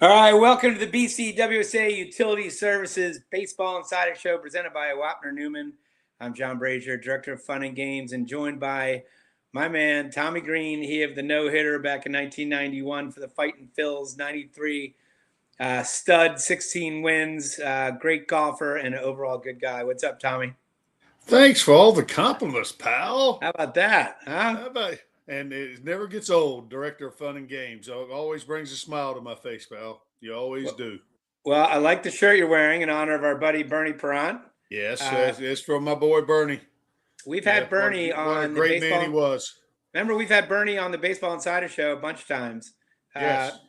All right, welcome to the BCWSA Utility Services Baseball Insider Show presented by Wapner Newman. I'm John Brazer, Director of Fun and Games, and joined by my man, Tommy Greene. He had the no-hitter back in 1991 for the Fighting Phillies, 93 stud, 16 wins, great golfer, and an overall good guy. What's up, Tommy? Thanks for all the compliments, pal. How about that, huh? How about and it never gets old, Director of Fun and Games. It always brings a smile to my face, pal. You always Well, do. well, I like the shirt you're wearing in honor of our buddy Bernie Perrant. Yes, Uh, it's from my boy Bernie. we've Yeah, had Bernie what a on the great man he baseball. was. Remember, we've had Bernie on the Baseball Insider Show a bunch of times. Uh, Yes.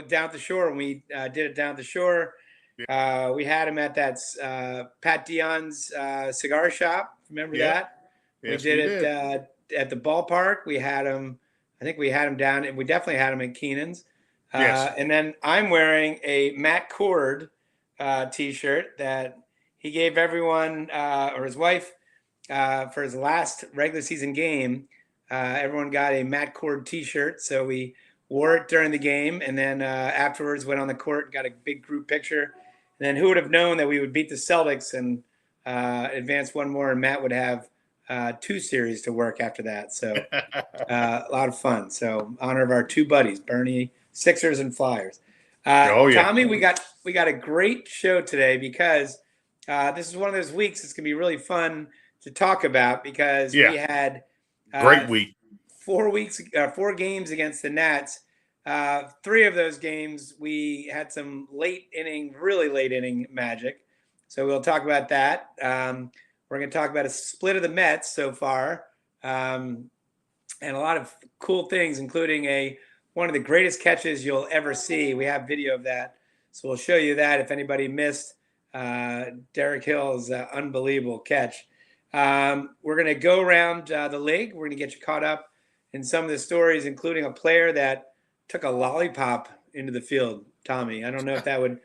Down at the shore when we did it down at the shore. Yeah. We had him at that Pat Dion's cigar shop. Remember Yep. that? We Yes, did we it did. at the ballpark. We had him. I think we had him down, and we definitely had him at Keenan's. Yes. And then I'm wearing a Matt Cord T-shirt that he gave everyone or his wife for his last regular season game. Everyone got a Matt Cord T-shirt, so we wore it during the game, and then afterwards went on the court, got a big group picture. And then who would have known that we would beat the Celtics and advance one more, and Matt would have two series to work after that. So a lot of fun. So honor of our two buddies, Bernie, Sixers and Flyers. Oh yeah. Tommy, we got a great show today because this is one of those weeks that's gonna be really fun to talk about because we had great week. 4 games against the Nats. 3 of those games we had some really late inning magic. So we'll talk about that. We're going to talk about a split of the Mets so far, and a lot of cool things, including one of the greatest catches you'll ever see. We have video of that, so we'll show you that if anybody missed Derek Hill's unbelievable catch. We're going to go around the league. We're going to get you caught up in some of the stories, including a player that took a lollipop into the field. Tommy, I don't know if that would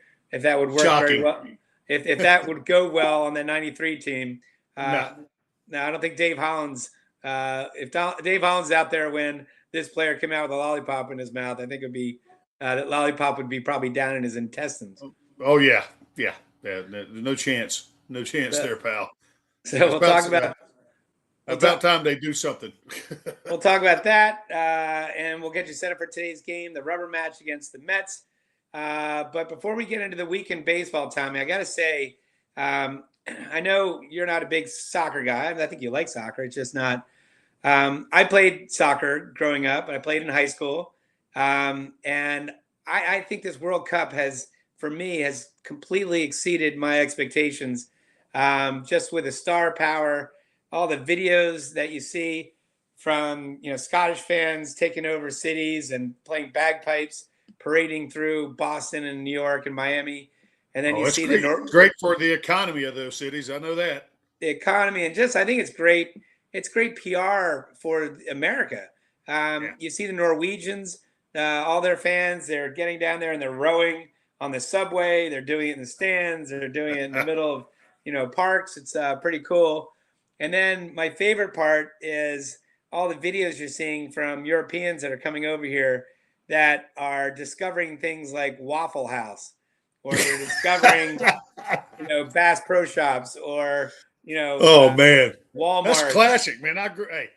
work Shocking. very well. If that would go well on the '93 team. No. No, I don't think Dave Hollins. If Dave Hollins is out there when this player came out with a lollipop in his mouth, I think it'd be that lollipop would be probably down in his intestines. Oh yeah. No chance. No chance there, pal. So we'll talk about time they do something. We'll talk about that, and we'll get you set up for today's game, the rubber match against the Mets. But before we get into the weekend baseball, Tommy, I got to say, I know you're not a big soccer guy. I think you like soccer. It's just not. I played soccer growing up, and I played in high school. And I think this World Cup has completely exceeded my expectations. Just with the star power, all the videos that you see from Scottish fans taking over cities and playing bagpipes, parading through Boston and New York and Miami, and then you see great for the economy of those cities. I know that the economy, and I think it's great. It's great PR for America. You see the Norwegians, all their fans. They're getting down there and they're rowing on the subway. They're doing it in the stands. They're doing it in the middle of parks. It's pretty cool. And then my favorite part is all the videos you're seeing from Europeans that are coming over here that are discovering things like Waffle House, or they're discovering, Bass Pro Shops, or oh man, Walmart. That's classic, man.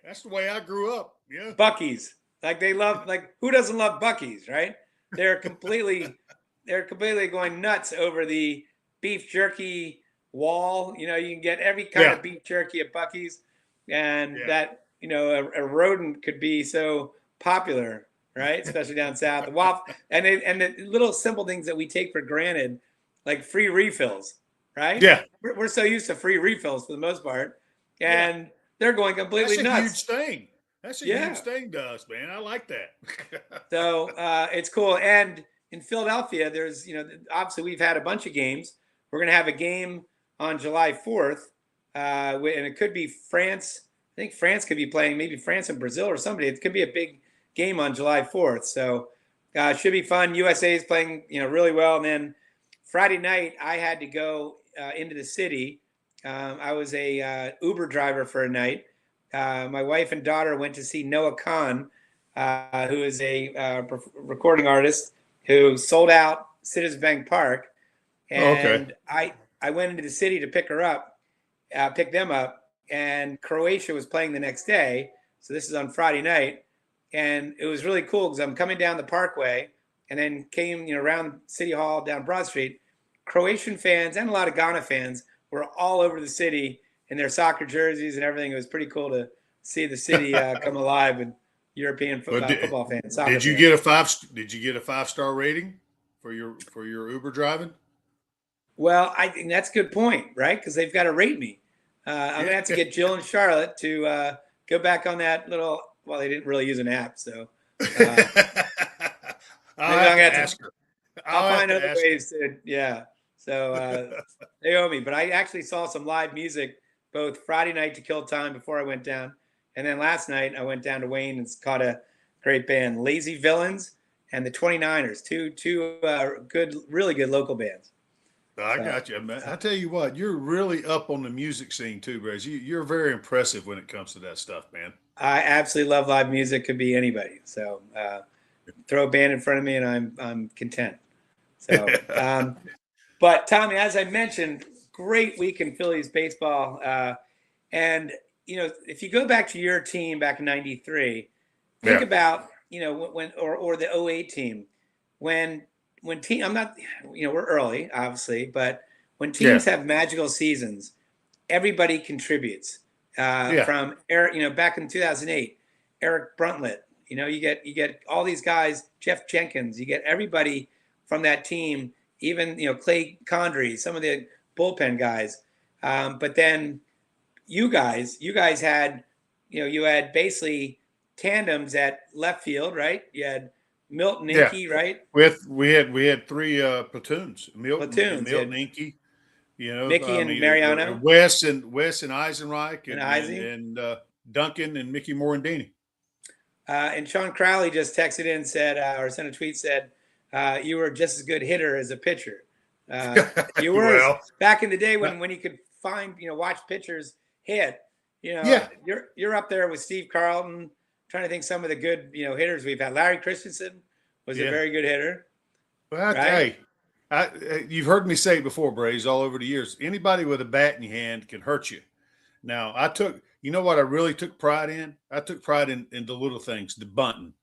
That's the way I grew up. Yeah, Buc-ee's. They love who doesn't love Buc-ee's, right? They're completely going nuts over the beef jerky wall. You can get every kind of beef jerky at Buc-ee's, and that a rodent could be so popular, right? Especially down south. The waffle and the little simple things that we take for granted, like free refills, right? Yeah, we're so used to free refills for the most part, and they're going completely nuts. Huge thing. That's a huge thing to us, man. I like that. So it's cool. And in Philadelphia, there's obviously we've had a bunch of games. We're going to have a game on July 4th, and it could be France. I think France could be playing, maybe France and Brazil or somebody. It could be a big game on July 4th. So it should be fun. USA is playing, really well. And then Friday night, I had to go into the city. I was a Uber driver for a night. My wife and daughter went to see Noah Khan, who is a recording artist who sold out Citizens Bank Park, Oh, okay. and I went into the city to pick them up, and Croatia was playing the next day. So this is on Friday night, and it was really cool because I'm coming down the Parkway, and then came around City Hall down Broad Street. Croatian fans and a lot of Ghana fans were all over the city in their soccer jerseys and everything. It was pretty cool to see the city come alive with European But football fans, soccer did you fans. get a Did you get a 5-star rating for your Uber driving? Well, I think that's a good point, right? Because they've got to rate me. I'm gonna have to get Jill and Charlotte to go back on that little. Well, they didn't really use an app, so uh, I'll maybe I'm have gonna to have to. ask her. I'll I'll have find to other ask ways to. Yeah. So they owe me, but I actually saw some live music both Friday night to kill time before I went down, and then last night I went down to Wayne and caught a great band, Lazy Villains and the 29ers, two good, really good local bands. I So got you, man. I tell you what, you're really up on the music scene too, Braze. You're very impressive when it comes to that stuff, man. I absolutely love live music. Could be anybody. So throw a band in front of me, and I'm content. So, but Tommy, as I mentioned, great week in Phillies baseball, and if you go back to your team back in '93, think Yeah, about when or the '08 team when team. I'm not we're early obviously, but when yeah, teams have magical seasons, everybody contributes. yeah, From Eric, back in 2008, Eric Bruntlett. You get all these guys, Jeff Jenkins. You get everybody from that team, even Clay Condrey, some of the bullpen guys. But then you guys had, you had basically tandems at left field, right? You had Milton yeah. Inky, right? We had three platoons: Platoons. You Milton had Inky. Mickey I and mean, Mariano Wes and Eisenreich and and Izzy. Duncan and Mickey Morandini. And Sean Crowley just texted in and said, or sent a tweet, said, you were just as good hitter as a pitcher. You were Well, back in the day uh, when you could find, watch pitchers hit. yeah. You're up there with Steve Carlton. Trying to think some of the good, hitters we've had. Larry Christensen was a Yeah. very good hitter, Well, right? hey, you've heard me say it before, Braze, all over the years. Anybody with a bat in your hand can hurt you. Now, you know what I really took pride in? I took pride in the little things, the bunting,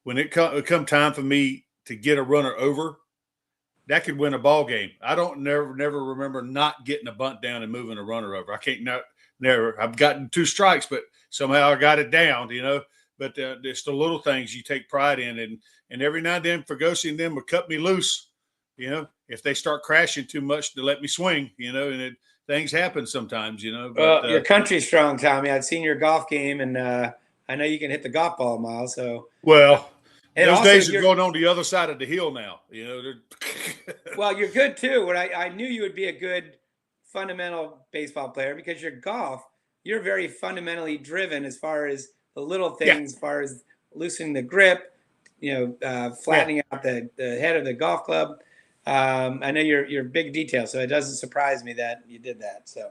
when it come time for me to get a runner over, that could win a ball game. I don't never remember not getting a bunt down and moving a runner over. I can't never. I've gotten 2 strikes, but somehow I got it down. But it's the little things you take pride in, and every now and then, Fergosi and them would cut me loose. If they start crashing too much to let me swing. Things happen sometimes. But Well, your country's strong, Tommy. I've seen your golf game, and I know you can hit the golf ball a mile. So, well, and those also days are you're going on the other side of the hill now. well, you're good too. What I knew you would be a good fundamental baseball player because your golf, you're very fundamentally driven as far as the little Yeah, things, as far as loosening the grip, yeah. flattening out the head of the golf club. I know you're big detail, so it doesn't surprise me that you did that. So,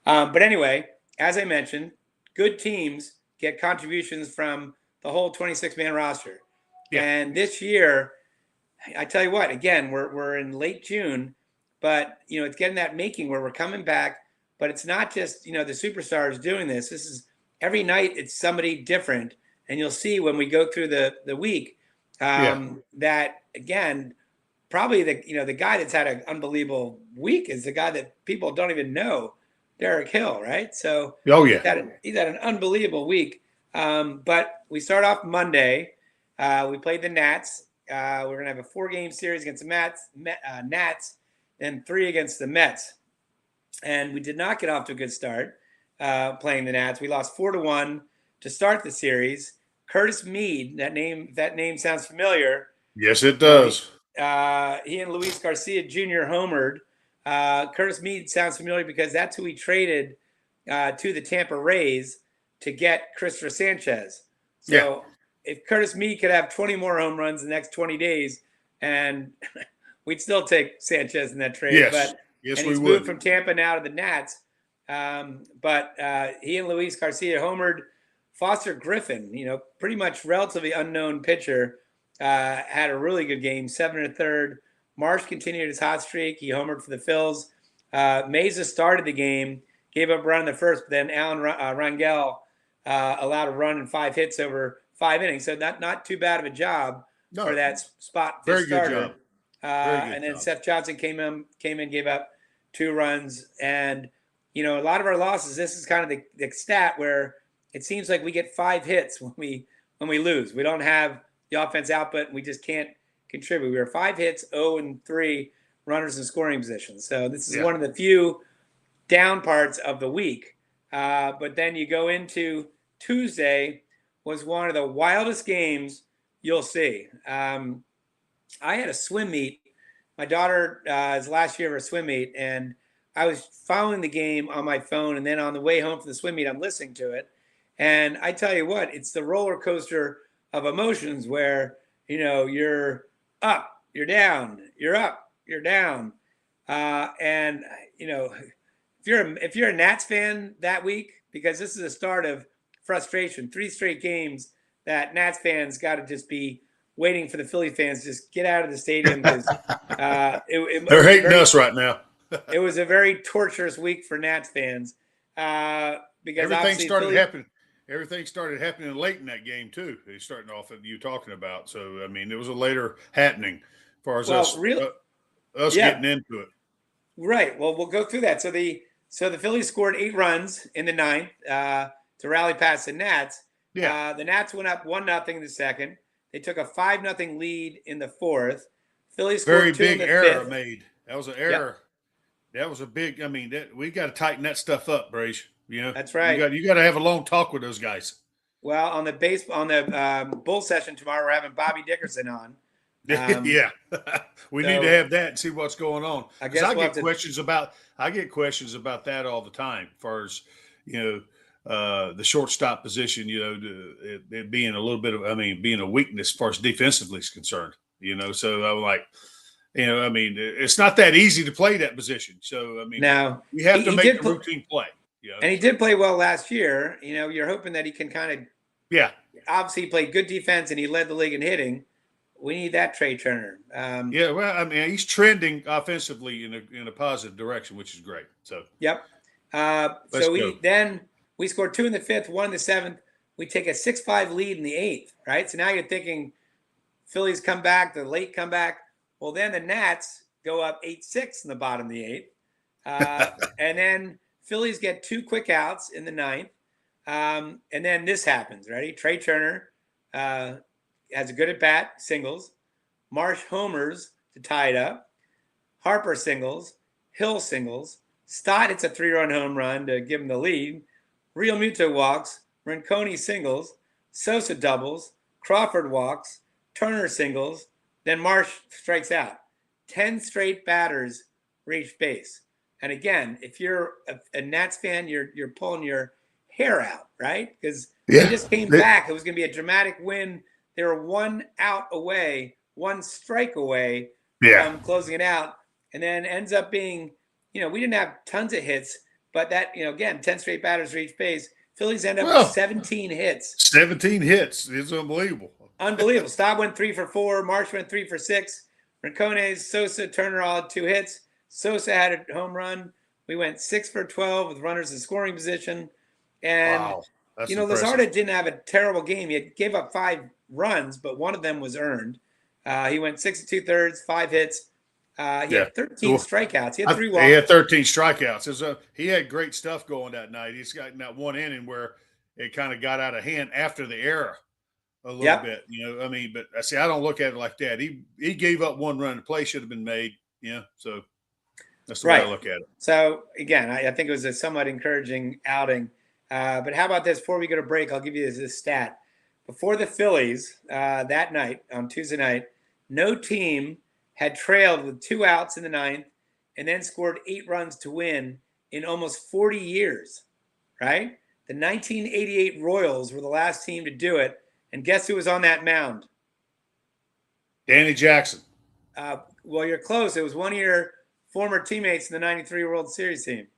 but anyway, as I mentioned, good teams get contributions from the whole 26-man roster, Yeah, and this year I tell you what, again, we're in late June, but it's getting that making where we're coming back. But it's not just the superstars doing this. This is every night it's somebody different, and you'll see when we go through the week yeah. that again, probably the guy that's had an unbelievable week is the guy that people don't even know, Derek Hill, right? So Oh he's yeah. had an unbelievable week. But we start off Monday. We played the Nats. We're gonna have a 4-game series against the Nats, and 3 against the Mets. And we did not get off to a good start playing the Nats. We lost 4-1 to start the series. Curtis Mead, that name sounds familiar. Yes, it You know, he does. he and Luis Garcia Jr. homered. Curtis Mead sounds familiar because that's who he traded to the Tampa Rays to get Christopher Sanchez. Yeah. So if Curtis Mead could have 20 more home runs in the next 20 days, and we'd still take Sanchez in that trade. Yes. Yes, And we he's moved would. from Tampa now to the Nats. But he and Luis Garcia homered. Foster Griffin, pretty much relatively unknown pitcher, had a really good game, 7 1/3. Marsh continued his hot streak. He homered for the Phils. Mesa started the game, gave up a run in the first, but then Alan Rangel allowed a run and 5 hits over 5 innings. So not too bad of a job for No, that spot very good starter. job. Very good And then job. Seth Johnson came in, gave up 2 runs. And, a lot of our losses, this is kind of the stat where it seems like we get 5 hits when we lose. We don't have the offense output, and we just can't contribute. We were 5 hits, 0-3 runners in scoring positions. So this is one of the few down parts of the week. But then you go into Tuesday, was one of the wildest games you'll see. I had a swim meet. My daughter is last year of her swim meet, and I was following the game on my phone, and then on the way home from the swim meet, I'm listening to it. And I tell you what, it's the roller coaster of emotions where, you're up, you're down, you're up, you're down. And, if you're a Nats fan that week, because this is a start of frustration, 3 straight games that Nats fans got to just be waiting for the Philly fans to just get out of the stadium because they're hating us right now. It was a very torturous week for Nats fans because everything started happening late in that game too. It's starting off that you talking about. So I mean, it was a later happening as far as us getting into it. Right. Well, we'll go through that. So the Phillies scored 8 runs in the 9th to rally past the Nats. Yeah. The Nats went up 1-0 in the second. They took a 5-0 lead in the 4th. Phillies scored very 2 in big the error 5th. made. That was an error. Yep. That was a big. I mean, we got to tighten that stuff up, Braze. That's right. You got to have a long talk with those guys. Well, on the bull session tomorrow, we're having Bobby Dickerson on. Yeah, we need to have that and see what's going on. I guess I get questions about that all the time, as far as the shortstop position. It being a little bit of, being a weakness as far as defensively is concerned. So I'm like, it's not that easy to play that position. So now you have to make a routine play. And he did play well last year. You're hoping that he can kind of obviously he played good defense and he led the league in hitting. We need that Trey Turner. He's trending offensively in a positive direction, which is great. So yep. We scored 2 in the 5th, 1 in the 7th. We take a 6-5 lead in the 8th, right? So now you're thinking Phillies come back, the late comeback. Well, then the Nats go up 8-6 in the bottom of the 8th. And then Phillies get 2 quick outs in the 9th. And then this happens, ready? Trey Turner has a good at bat, singles. Marsh homers to tie it up. Harper singles. Hill singles. Stott hits a 3-run home run to give him the lead. Real Muto walks. Rinconi singles. Sosa doubles. Crawford walks. Turner singles. Then Marsh strikes out. 10 straight batters reach base. And again, if you're a Nats fan, you're pulling your hair out, right? Because they just came back. It was going to be a dramatic win. They were 1 out away, 1 strike away from closing it out. And then ends up being, we didn't have tons of hits, but that, again, 10 straight batters reach base. Phillies end up with 17 hits. 17 hits. It's unbelievable. Unbelievable. Staub went 3 for 4. Marsh went 3 for 6. Rincones, Sosa, Turner all had 2 hits. Sosa had a home run. We went 6 for 12 with runners in scoring position. And, Lizardo didn't have a terrible game. He gave up 5 runs, but one of them was earned. He went 6 2/3, 5 hits. He had 13 strikeouts. He had 3 walks. He had 13 strikeouts. He had great stuff going that night. He's got in that one inning where it kind of got out of hand after the error a little bit. But I see, I don't look at it like that. He gave up 1 run. The play should have been made. So that's the way I look at it. So again, I think it was a somewhat encouraging outing. But how about this? Before we go to break, I'll give you this stat. Before the Phillies that night, on Tuesday night, no team had trailed with 2 outs in the 9th and then scored 8 runs to win in almost 40 years, right? The 1988 Royals were the last team to do it. And guess who was on that mound? Danny Jackson. Well, you're close. It was one of your former teammates in the 93 World Series team.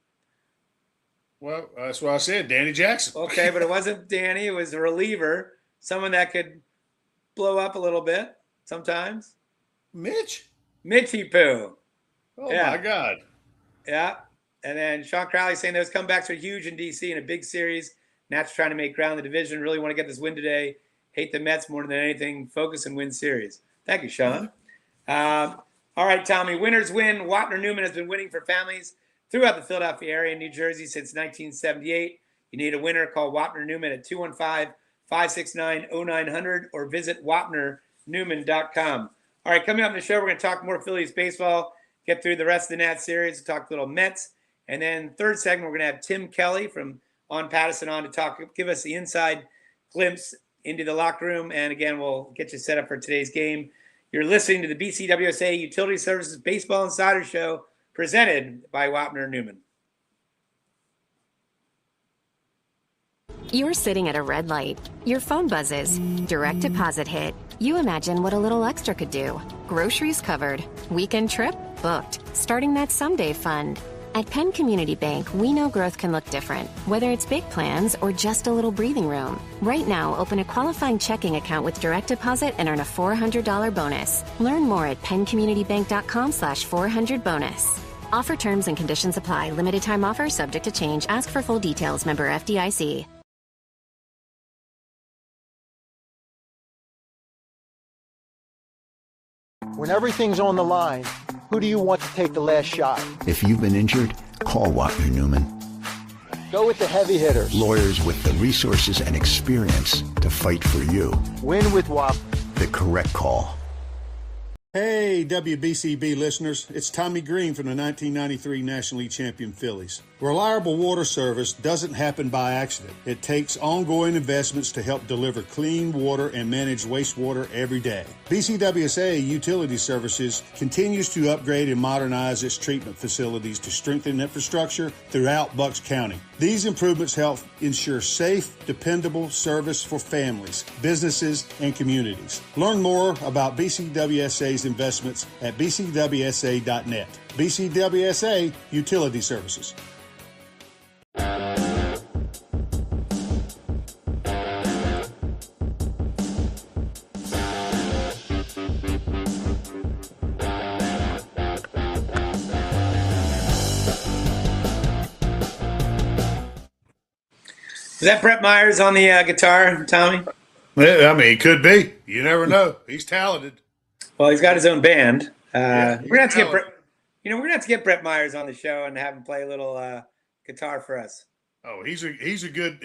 Well, that's what I said, Danny Jackson. Okay, but it wasn't Danny. It was a reliever, someone that could blow up a little bit. sometimes. Mitchy Poo. Oh my God. Yeah. And then Sean Crowley saying those comebacks are huge in DC in a big series. Nats trying to make ground in the division. Really want to get this win today. Hate the Mets more than anything. Focus and win series. Thank you, Sean. All right, Tommy. Winners win. Wapner Newman has been winning for families throughout the Philadelphia area and New Jersey since 1978. You need a winner. Call Wapner Newman at 215-569-0900 or visit wapnernewman.com. All right, coming up in the show, we're going to talk more Phillies baseball, get through the rest of the Nats series, talk a little Mets. And then third segment, we're going to have Tim Kelly from On Patterson on to give us the inside glimpse into the locker room. And again, we'll get you set up for today's game. You're listening to the BCWSA Utility Services Baseball Insider Show presented by Wapner Newman. You're sitting at a red light. Your phone buzzes. Direct deposit hit. You imagine what a little extra could do. Groceries covered. Weekend trip booked. Starting that someday fund. At Penn Community Bank, we know growth can look different, whether it's big plans or just a little breathing room. Right now, open a qualifying checking account with direct deposit and earn a $400 bonus. Learn more at PennCommunityBank.com/400bonus. Offer terms and conditions apply. Limited time offer subject to change. Ask for full details. Member FDIC. When everything's on the line, who do you want to take the last shot? If you've been injured, call Wapner Newman. Go with the heavy hitters. Lawyers with the resources and experience to fight for you. Win with Wapner. The correct call. Hey, WBCB listeners, it's Tommy Greene from the 1993 National League champion Phillies. Reliable water service doesn't happen by accident. It takes ongoing investments to help deliver clean water and manage wastewater every day. BCWSA Utility Services continues to upgrade and modernize its treatment facilities to strengthen infrastructure throughout Bucks County. These improvements help ensure safe, dependable service for families, businesses, and communities. Learn more about BCWSA's investments at bcwsa.net. BCWSA Utility Services. Is that Brett Myers on the guitar, Tommy? Yeah, I mean, it could be. You never know. He's talented. Well, he's got his own band. Yeah, we're gonna have to get Brett, we're gonna have to get Brett Myers on the show and have him play a little guitar for us. Oh, he's a good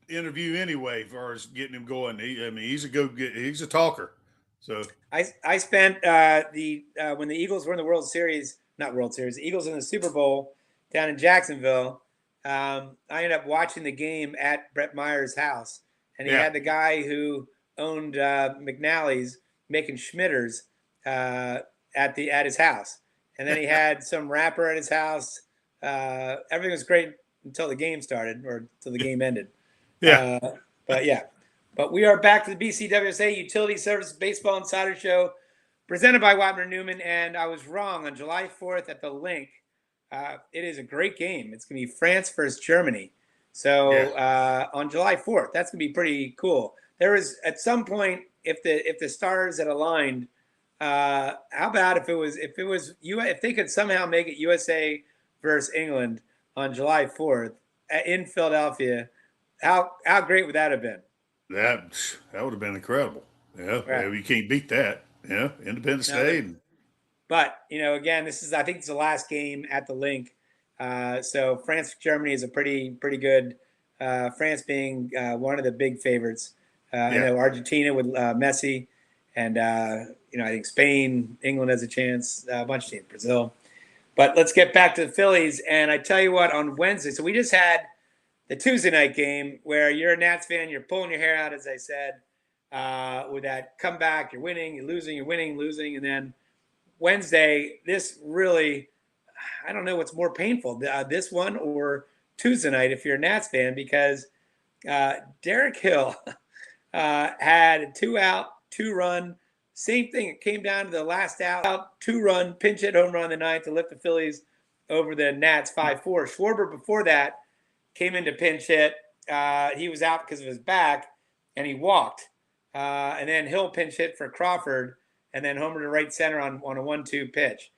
interview anyway, as far as getting him going. He's a talker. So I spent when the Eagles were in the the Eagles in the Super Bowl down in Jacksonville. I ended up watching the game at Brett Myers' house, and he had the guy who owned McNally's making schmitters at his house, and then he had some rapper at his house. Everything was great until the game started or until the game ended. Yeah, but we are back to the BCWSA Utility Services Baseball Insider Show, presented by Wapner Newman. And I was wrong on July 4th at the Link. It is a great game. It's going to be France versus Germany. So on July 4th, that's going to be pretty cool. There was at some point, if the stars had aligned, how about if they could somehow make it USA versus England on July 4th in Philadelphia? How great would that have been? That would have been incredible. Yeah, right. You can't beat that. Yeah, Independence Day. But, again, I think it's the last game at the Link. So France-Germany is a pretty good, France being one of the big favorites. I know Argentina with Messi. And, I think Spain, England has a chance, a bunch of teams, Brazil. But let's get back to the Phillies. And I tell you what, on Wednesday, so we just had the Tuesday night game where you're a Nats fan, you're pulling your hair out, as I said, with that comeback. You're winning, you're losing, you're winning, losing. And then Wednesday, this really, I don't know what's more painful, this one or Tuesday night if you're a Nats fan, because Derek Hill had a 2-out, 2-run, same thing. It came down to the last out, 2-run, pinch hit home run in the ninth to lift the Phillies over the Nats 5-4. Schwarber before that came into pinch hit. He was out because of his back, and he walked. And then Hill pinch hit for Crawford and then homer to right center on a 1-2 pitch.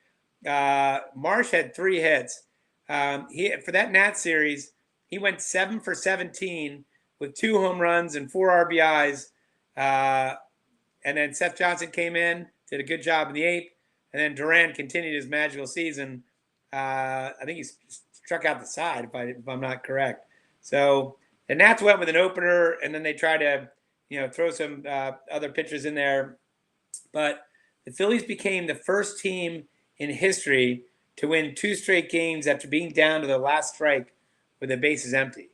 Marsh had 3 hits. For that Nats series, he went 7 for 17 with 2 home runs and 4 RBIs. And then Seth Johnson came in, did a good job in the 8th, and then Duran continued his magical season. I think he struck out the side, if I'm not correct. So the Nats went with an opener, and then they tried to, throw some other pitchers in there. But the Phillies became the first team in history to win 2 straight games after being down to the last strike with the bases empty.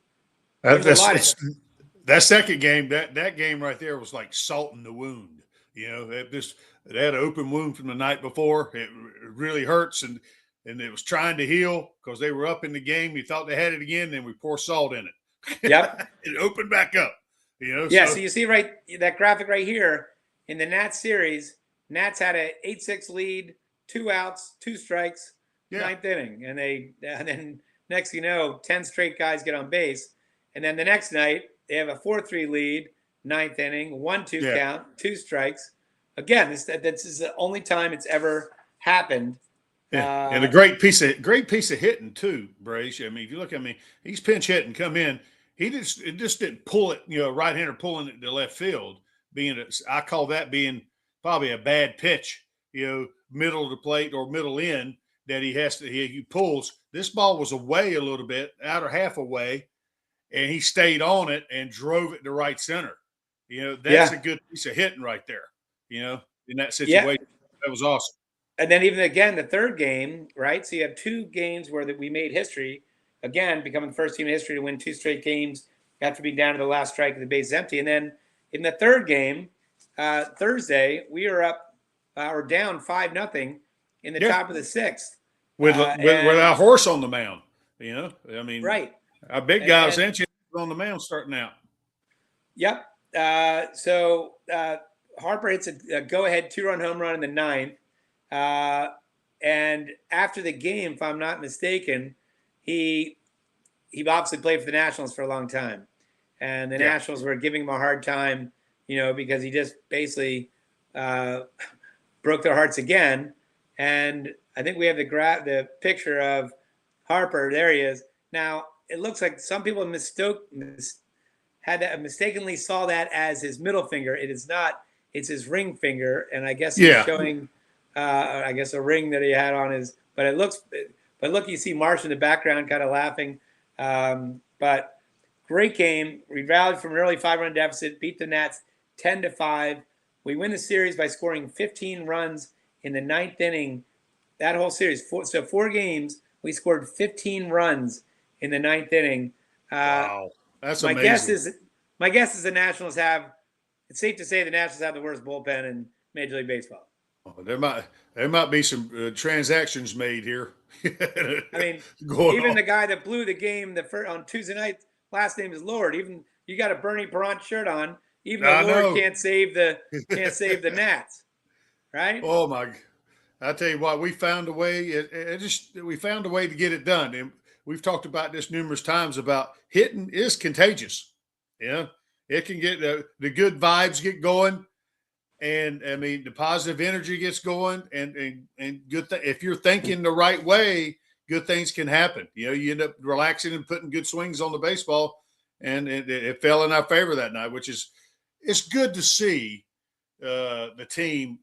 That second game, that game right there was like salt in the wound. They had an open wound from the night before. It really hurts, and it was trying to heal because they were up in the game. You thought they had it again, then we pour salt in it. Yep. It opened back up. Yeah, so you see that graphic right here in the Nats series, Nats had an 8-6 lead, 2 outs, 2 strikes, 9th inning. And then next you know, 10 straight guys get on base. And then the next night, they have a 4-3 lead, 9th inning, 1-2 count, 2 strikes. Again, this is the only time it's ever happened. Yeah, and a great piece of hitting too, Braze. I mean, if you look at me, he's pinch hitting, come in. It just didn't pull it, right-hander pulling it to left field. I call that being probably a bad pitch, middle of the plate or middle in that he pulls. This ball was away a little bit, outer half away, and he stayed on it and drove it to right center. That's a good piece of hitting right there, in that situation. Yeah. That was awesome. And then even again, the third game, right? So you have 2 games where we made history. Again, becoming the first team in history to win 2 straight games after being down to the last strike of the base empty. And then in the third game, Thursday, we are up or down 5-0 in the top of the 6th. With our horse on the mound, I mean, right. Our big guy was on the mound starting out. Yep. So Harper hits a go-ahead 2-run home run in the 9th. And after the game, if I'm not mistaken, he obviously played for the Nationals for a long time. And the Nationals were giving him a hard time, because he just basically broke their hearts again. And I think we have the picture of Harper. There he is. Now, it looks like some people mistakenly saw that as his middle finger. It is not. It's his ring finger. And I guess he's showing a ring that he had on his. But look, you see Marsh in the background kind of laughing. But great game. We rallied from an early 5-run deficit, beat the Nats 10-5. We win the series by scoring 15 runs in the 9th inning. That whole series, 4 games, we scored 15 runs in the 9th inning. Wow, that's my amazing. My guess is the Nationals have. It's safe to say the Nationals have the worst bullpen in Major League Baseball. Oh, there might be some transactions made here. I mean, even the guy that blew the game on Tuesday night, last name is Lord. Even you got a Bernie Perrant shirt on. Even the Lord can't save the Nats, right? Oh my! I tell you what, we found a way. We found a way to get it done, and we've talked about this numerous times. About hitting is contagious. It can get the good vibes get going. And I mean, the positive energy gets going, and good. If you're thinking the right way, good things can happen. You end up relaxing and putting good swings on the baseball, and it fell in our favor that night, which is it's good to see the team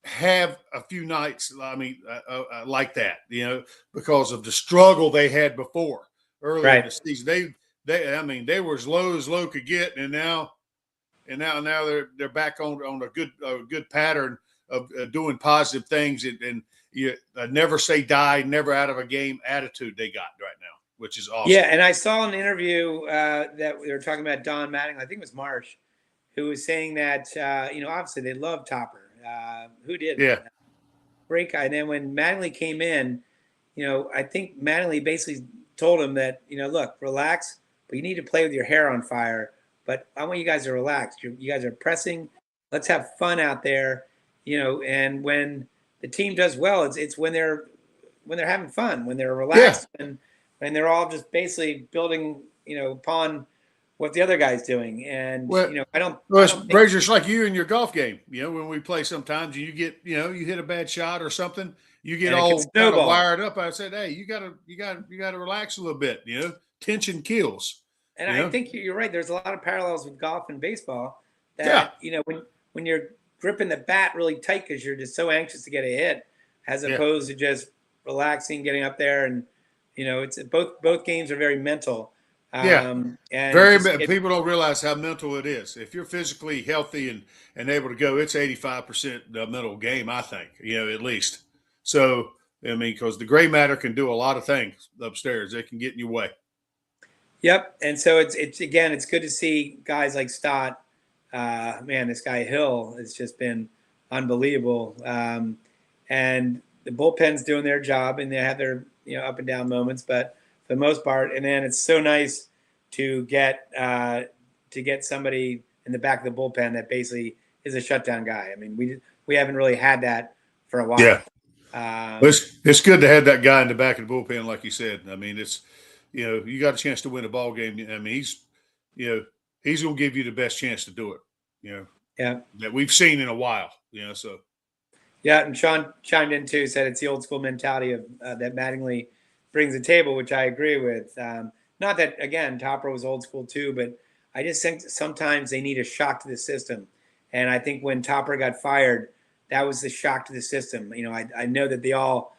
have a few nights. I mean, like that, because of the struggle they had before earlier in the season. They were as low could get, and now. And now they're back on a good pattern of doing positive things and never say die, never out of a game attitude they got right now, which is awesome. Yeah, and I saw an interview that we were talking about Don Mattingly, I think it was Marsh, who was saying that obviously they love Topper. Who did? Yeah. Great guy. And then when Mattingly came in, I think Mattingly basically told him that look, relax, but you need to play with your hair on fire. But I want you guys to relax. You guys are pressing. Let's have fun out there, And when the team does well, it's when they're having fun, when they're relaxed, and they're all just basically building, upon what the other guy's doing. And Well, you know, I don't think, Brazier, it's like you in your golf game. You know, when we play, sometimes you get, you hit a bad shot or something, you get and it can all kind of snowball. wired up. I said, hey, you gotta relax a little bit. You know, tension kills. And You I know, think you're right. There's a lot of parallels with golf and baseball yeah, that, you know, when you're gripping the bat really tight because you're just so anxious to get a hit, as yeah, opposed to just relaxing, getting up there, and you know, it's both games are very mental. yeah. And Very. just People don't realize how mental it is. If you're physically healthy and able to go, it's 85% the mental game. I think, at least. So I mean, because the gray matter can do a lot of things upstairs. It can get in your way. Yep. And so it's again, it's good to see guys like Stott. Man, this guy Hill has just been unbelievable. And the bullpen's doing their job, and they have their up and down moments, but for the most part. And then it's so nice to get somebody in the back of the bullpen that basically is a shutdown guy. I mean, we haven't really had that for a while. Yeah. It's good to have that guy in the back of the bullpen, like you said. I mean, it's you got a chance to win a ball game. I mean, he's going to give you the best chance to do it. Yeah, that we've seen in a while. So yeah. And Sean chimed in too, said it's the old school mentality of that Mattingly brings to the table, which I agree with. Not that again, Topper was old school too, but I just think sometimes they need a shock to the system. And I think when Topper got fired, that was the shock to the system. I know that they all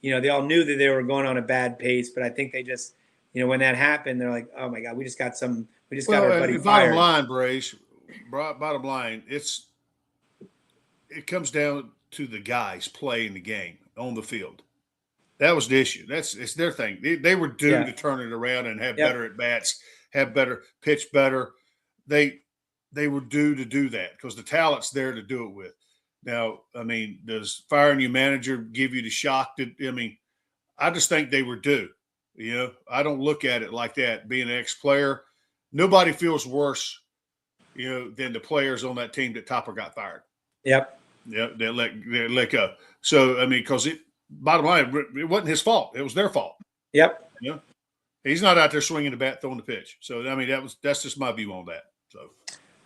knew that they were going on a bad pace, but I think they just, when that happened, they're like, oh my God, we just got our buddy fired. Bottom line, it comes down to the guys playing the game on the field. That was the issue. It's their thing. They were due to turn it around and have better at bats, have better pitch better. They were due to do that because the talent's there to do it with. Now, I mean, does firing your manager give you the shock? I just think they were due. I don't look at it like that. Being an ex-player, nobody feels worse, than the players on that team that Topper got fired. Yep. Yeah, they let go. So, I mean, because bottom line, it wasn't his fault. It was their fault. Yep. He's not out there swinging the bat, throwing the pitch. So, I mean, that's just my view on that. So.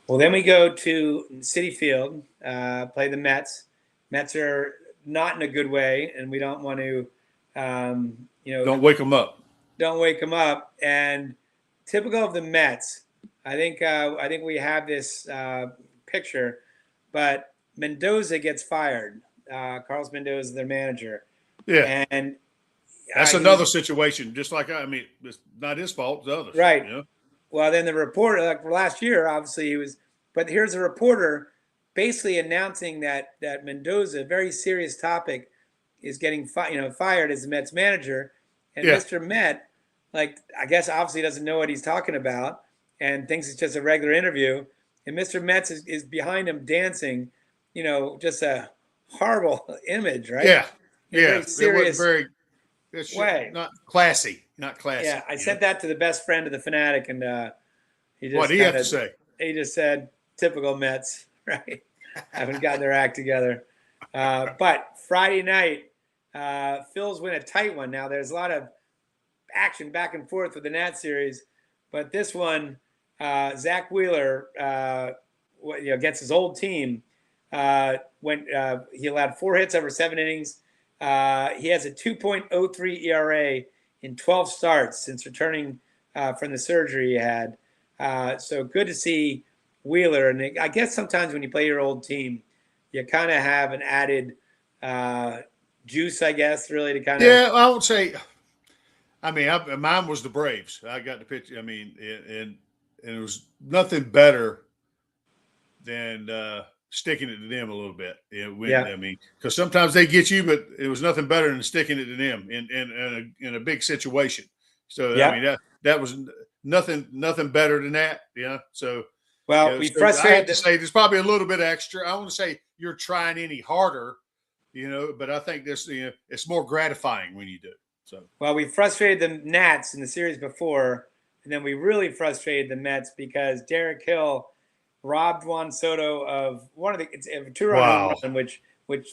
Well, then we go to Citi Field, play the Mets. Mets are not in a good way, and we don't want to, don't wake them up. Don't wake them up. And typical of the Mets, I think we have this picture, but Mendoza gets fired. Carlos Mendoza, their manager. Yeah, and that's another situation. Just like it's not his fault; it's others. Right. Well, then the reporter, like last year, obviously he was. But here's a reporter basically announcing that Mendoza, a very serious topic, is getting fired as the Mets manager, and Mr. Met, I guess obviously doesn't know what he's talking about and thinks it's just a regular interview, and Mr. Metz is behind him dancing, just a horrible image, right? Yeah, very serious, way, not classy. Yeah, I sent that to the best friend of the Fanatic, and he just what do you have to say? He just said, typical Mets, right? Haven't gotten their act together. But Friday night, Phils win a tight one. Now, there's a lot of action back and forth with the Nat series, but this one, Zach Wheeler, against his old team, he allowed 4 hits over 7 innings. He has a 2.03 ERA in 12 starts since returning from the surgery he had. So good to see Wheeler. And I guess sometimes when you play your old team, you kind of have an added juice, I guess, really to kind of. Yeah, I would say. Mine was the Braves. I got the pitch. And it was nothing better than sticking it to them a little bit. Because sometimes they get you, but it was nothing better than sticking it to them in a big situation. So that was nothing better than that. Yeah. So we frustrated. I have to say there's probably a little bit extra. I want to say you're trying any harder, but I think this it's more gratifying when you do. So we frustrated the Nats in the series before, and then we really frustrated the Mets because Derek Hill robbed Juan Soto of one of the 2-run home run, which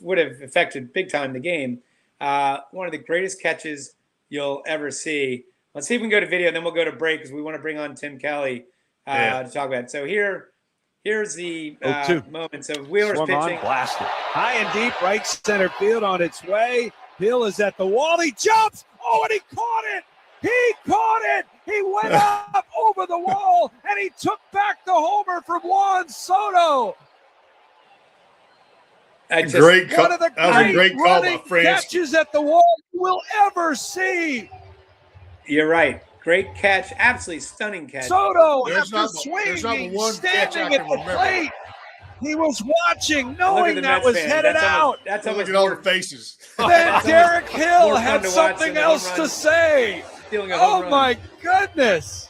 would have affected big time the game. One of the greatest catches you'll ever see. Let's see if we can go to video, and then we'll go to break because we want to bring on Tim Kelly. to talk about. So here's the moment. So Wheeler's Swung pitching. on, blasted. High and deep, right center field on its way. Hill is at the wall. He jumps. Oh, and he caught it. He caught it. He went up over the wall, and he took back the homer from Juan Soto. One of the great running catches at the wall you will ever see. You're right. Great catch. Absolutely stunning catch. Soto, after swinging, standing at the plate. He was watching, knowing that was headed out. That's look at all the faces. Then Derek Hill had something else to say. Oh, my goodness.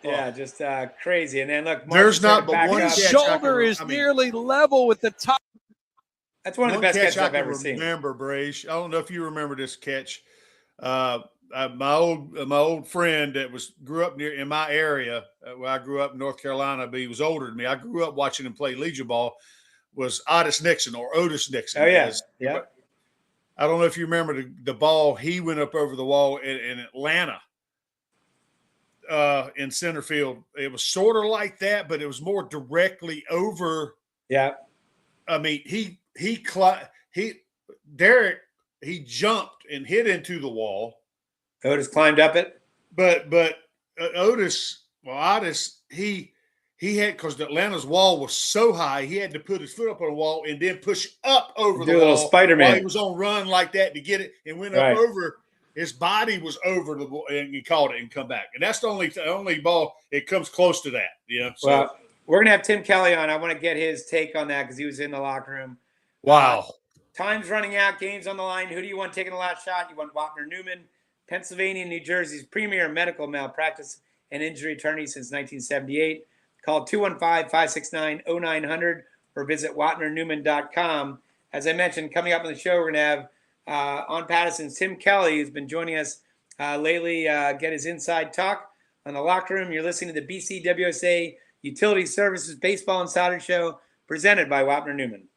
Yeah, just crazy. And then look, there's not but one catch. His shoulder is nearly level with the top. That's one of the best catches I've ever seen. Remember, Braze. I don't know if you remember this catch. My old friend that grew up near in my area where I grew up in North Carolina, but he was older than me. I grew up watching him play Legion ball. Was Otis Nixon or Otis Nixon? Oh yeah, yeah. I don't know if you remember the ball. He went up over the wall in Atlanta, in center field. It was sort of like that, but it was more directly over. Yeah. I mean, Derek jumped and hit into the wall. Otis climbed up it. But Otis, he had, because Atlanta's wall was so high, he had to put his foot up on the wall and then push up over the wall. Little Spider-Man. While he was on run like that to get it and went up over. His body was over the ball and he caught it and come back. And that's the only ball it comes close to that. Yeah. So. Well, we're gonna have Tim Kelly on. I want to get his take on that because he was in the locker room. Wow. Time's running out. Game's on the line. Who do you want taking the last shot? You want Wapner Newman, Pennsylvania and New Jersey's premier medical malpractice and injury attorney since 1978. Call 215-569-0900 or visit WapnerNewman.com. As I mentioned, coming up on the show, we're going to have on Patterson's Tim Kelly, who's been joining us lately, get his inside talk on the locker room. You're listening to the BCWSA Utility Services Baseball Insider Show presented by Wapner Newman.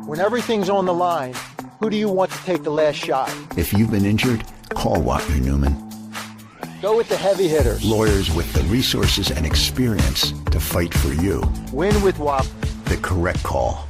When everything's on the line, who do you want to take the last shot? If you've been injured, call Wapner Newman. Go with the heavy hitters. Lawyers with the resources and experience to fight for you. Win with Wapner. The correct call.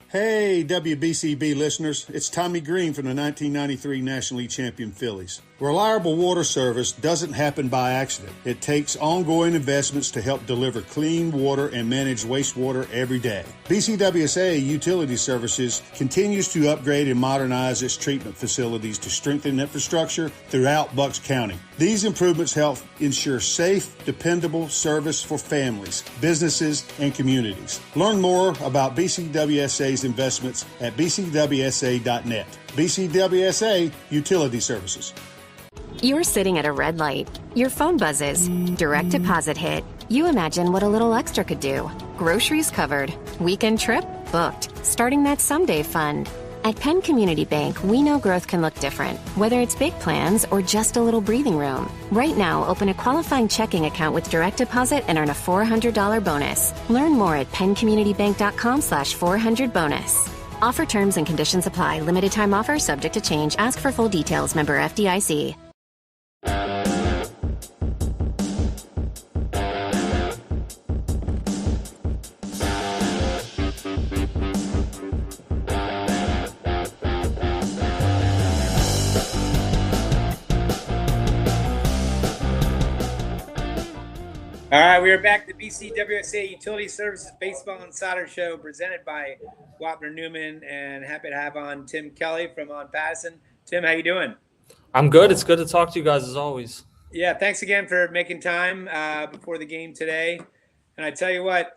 Hey, WBCB listeners, it's Tommy Greene from the 1993 National League champion Phillies. Reliable water service doesn't happen by accident. It takes ongoing investments to help deliver clean water and manage wastewater every day. BCWSA Utility Services continues to upgrade and modernize its treatment facilities to strengthen infrastructure throughout Bucks County. These improvements help ensure safe, dependable service for families, businesses, and communities. Learn more about BCWSA's investments at bcwsa.net. BCWSA Utility Services. You're sitting at a red light. Your phone buzzes. Direct deposit hit. You imagine what a little extra could do. Groceries covered. Weekend trip booked. Starting that someday fund. At Penn Community Bank, we know growth can look different, whether it's big plans or just a little breathing room. Right now, open a qualifying checking account with direct deposit and earn a $400 bonus. Learn more at PennCommunityBank.com/400bonus. Offer terms and conditions apply. Limited time offer subject to change. Ask for full details. Member FDIC. All right, we are back to BCWSA Utility Services Baseball Insider Show presented by Wapner Newman, and happy to have on Tim Kelly from On Patterson. Tim, how you doing? I'm good. It's good to talk to you guys as always. Yeah, thanks again for making time before the game today. And I tell you what,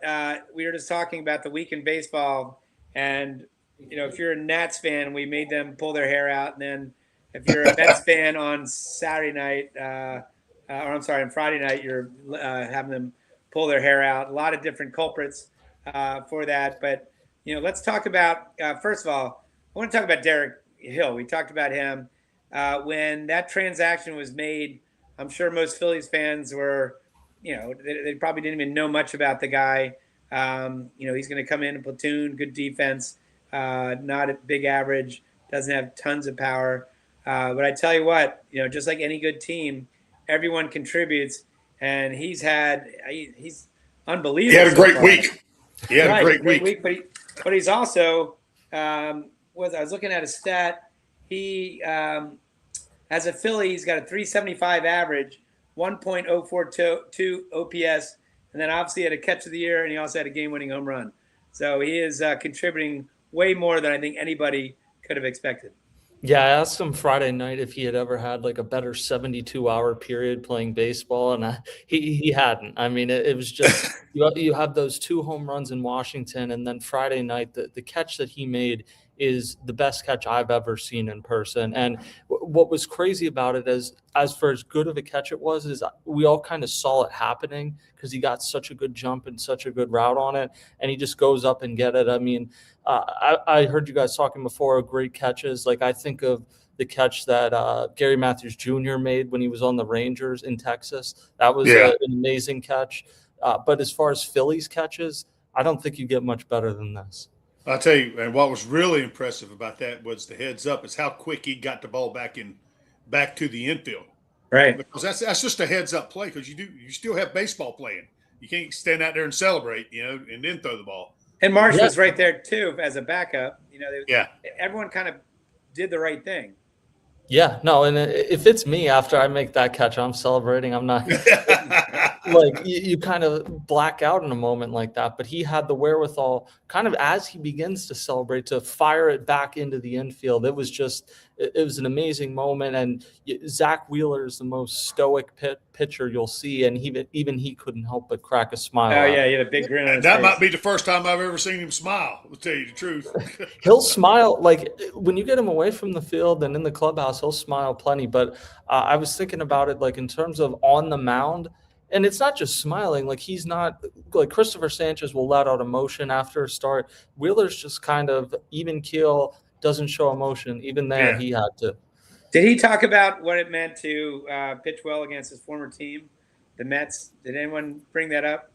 we were just talking about the week in baseball, and you know, if you're a Nats fan, we made them pull their hair out, and then if you're a Mets fan on Saturday night. On Friday night, you're having them pull their hair out. A lot of different culprits for that. But, you know, let's talk about, first of all, I want to talk about Derek Hill. We talked about him. When that transaction was made, I'm sure most Phillies fans were, you know, they probably didn't even know much about the guy. You know, he's going to come in and platoon, good defense, not a big average, doesn't have tons of power. But I tell you what, just like any good team, everyone contributes, and he's unbelievable. He had a so great far. week. He had a great week. But he's also I was looking at a stat. He as a Philly, he's got a 375 average, 1.042 OPS, and then obviously had a catch of the year, and he also had a game-winning home run. So he is contributing way more than I think anybody could have expected. Yeah, I asked him Friday night if he had ever had like a better 72-hour period playing baseball, and he hadn't. I mean, it was just you have those 2 home runs in Washington, and then Friday night the catch that he made is the best catch I've ever seen in person. And what was crazy about it is, as for as good of a catch it was, is we all kind of saw it happening because he got such a good jump and such a good route on it, and he just goes up and get it. I mean, I heard you guys talking before of great catches. Like I think of the catch that Gary Matthews Jr. made when he was on the Rangers in Texas. That was an amazing catch. But as far as Phillies catches, I don't think you get much better than this. I'll tell you, and what was really impressive about that was the heads up is how quick he got the ball back to the infield. Right. Because that's just a heads up play, because you still have baseball playing. You can't stand out there and celebrate, and then throw the ball. And Marsh was right there too as a backup. Everyone kind of did the right thing. Yeah, no, and if it's me after I make that catch, I'm celebrating. I'm not like you kind of black out in a moment like that. But he had the wherewithal, kind of as he begins to celebrate, to fire it back into the infield. It was an amazing moment. And Zach Wheeler is the most stoic pitcher you'll see, and even he couldn't help but crack a smile. Oh yeah, he had a big grin on his that face. might be the first time I've ever seen him smile. I'll tell you the truth. He'll smile, like when you get him away from the field and in the clubhouse, he'll smile plenty. But I was thinking about it, like in terms of on the mound, and it's not just smiling. Like he's not like Christopher Sanchez will let out emotion after a start. Wheeler's just kind of even keel, doesn't show emotion. Even there, he had to. Did he talk about what it meant to pitch well against his former team, the Mets? Did anyone bring that up?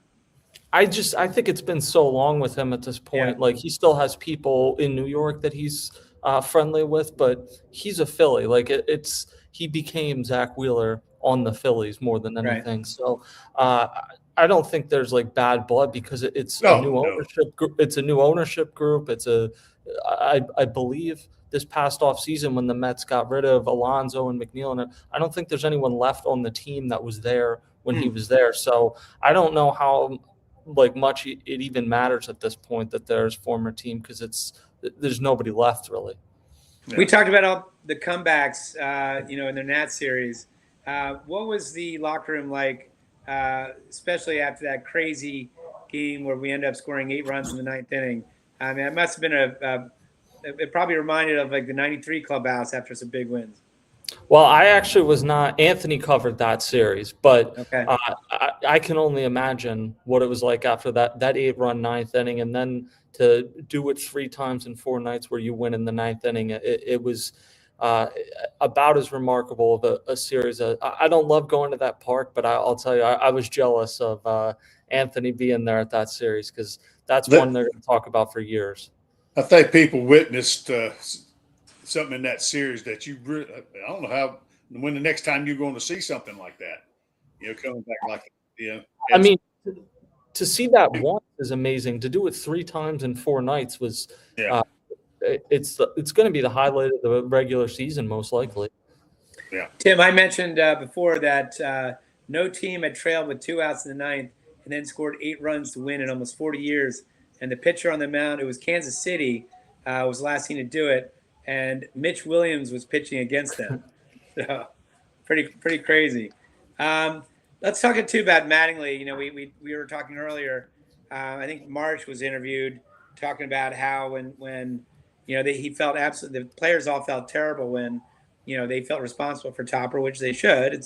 I think it's been so long with him at this point. Yeah. Like he still has people in New York that he's friendly with, but he's a Philly. Like he became Zach Wheeler on the Phillies more than anything. Right. So I don't think there's like bad blood because it's a new ownership group. It's a new ownership group. I believe this past off season when the Mets got rid of Alonso and McNeil, and I don't think there's anyone left on the team that was there when he was there. So I don't know how much it even matters at this point that there's former team, because there's nobody left really. Yeah. We talked about all the comebacks, in the Nats series. What was the locker room like, especially after that crazy game where we ended up scoring 8 runs in the 9th inning? I mean, it must have been it probably reminded of like the 93 clubhouse after some big wins. Well, I actually was not. Anthony covered that series, but okay. I can only imagine what it was like after that 8-run 9th inning, and then to do it 3 times in 4 nights where you win in the 9th inning. It was about as remarkable of a series. I don't love going to that park, but I'll tell you, I was jealous of Anthony being there at that series, because that's one they're going to talk about for years. I think people witnessed something in that series that you really, I don't know when the next time you're going to see something like that, coming back like that. I mean, to see that once is amazing. To do it 3 times in 4 nights was, it's going to be the highlight of the regular season, most likely. Yeah. Tim, I mentioned before that no team had trailed with 2 outs in the 9th and then scored 8 runs to win in almost 40 years. And the pitcher on the mound, it was Kansas City, was the last team to do it. And Mitch Williams was pitching against them. So pretty crazy. Let's talk too about Mattingly. We were talking earlier. I think Marsh was interviewed talking about how when he felt absolutely, the players all felt terrible when they felt responsible for Topper, which they should.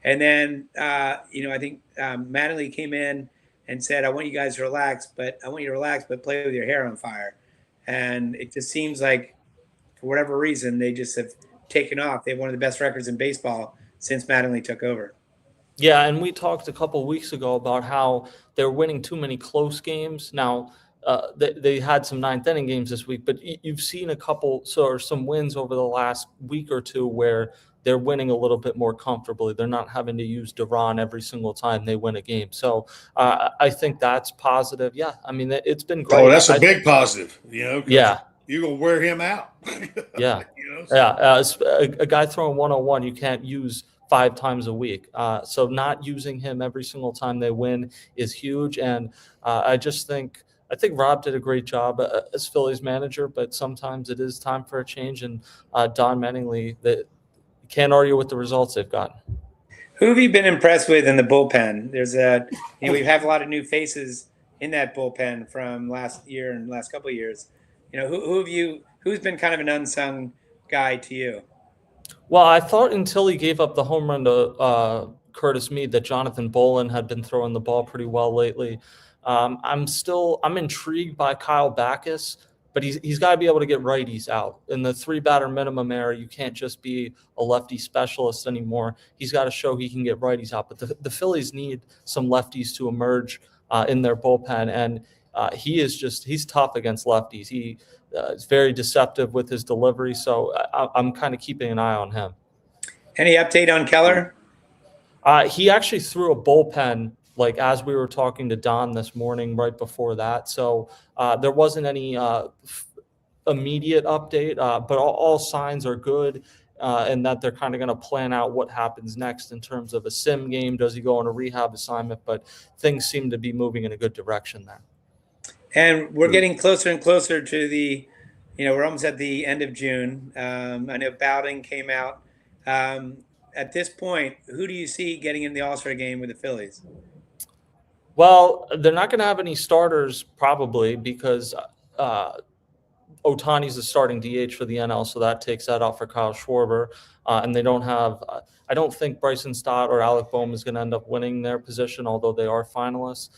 And then I think Mattingly came in and said, I want you guys to relax, but play with your hair on fire. And it just seems like, for whatever reason, they just have taken off. They have one of the best records in baseball since Mattingly took over. Yeah, and we talked a couple weeks ago about how they're winning too many close games. Now, they had some ninth inning games this week, but you've seen a couple, or some wins over the last week or two where they're winning a little bit more comfortably. They're not having to use Duran every single time they win a game. So I think that's positive. Yeah, I mean, it's been great. Oh, that's a big positive, Yeah. You're going to wear him out. Yeah. A guy throwing 101, you can't use 5 times a week. So not using him every single time they win is huge. And I think Rob did a great job as Phillies manager, but sometimes it is time for a change. And Don Mattingly, can't argue with the results they've gotten. Who have you been impressed with in the bullpen? We have a lot of new faces in that bullpen from last year and last couple of years. Who's been kind of an unsung guy to you? Well, I thought until he gave up the home run to Curtis Mead that Jonathan Bolin had been throwing the ball pretty well lately. I'm intrigued by Kyle Backus, but he's got to be able to get righties out. In the 3-batter minimum era, you can't just be a lefty specialist anymore. He's got to show he can get righties out. But the Phillies need some lefties to emerge in their bullpen, and he's tough against lefties. He is very deceptive with his delivery, so I'm kind of keeping an eye on him. Any update on Keller? He actually threw a bullpen as we were talking to Don this morning right before that. So there wasn't any immediate update, but all signs are good, and that they're kind of going to plan out what happens next in terms of a sim game. Does he go on a rehab assignment? But things seem to be moving in a good direction there. And we're getting closer and closer to we're almost at the end of June. I know Bowden came out. At this point, who do you see getting in the All-Star game with the Phillies? Well, they're not going to have any starters probably because Ohtani's the starting DH for the NL, so that takes that out for Kyle Schwarber. And they don't have I don't think Bryson Stott or Alec Bohm is going to end up winning their position, although they are finalists.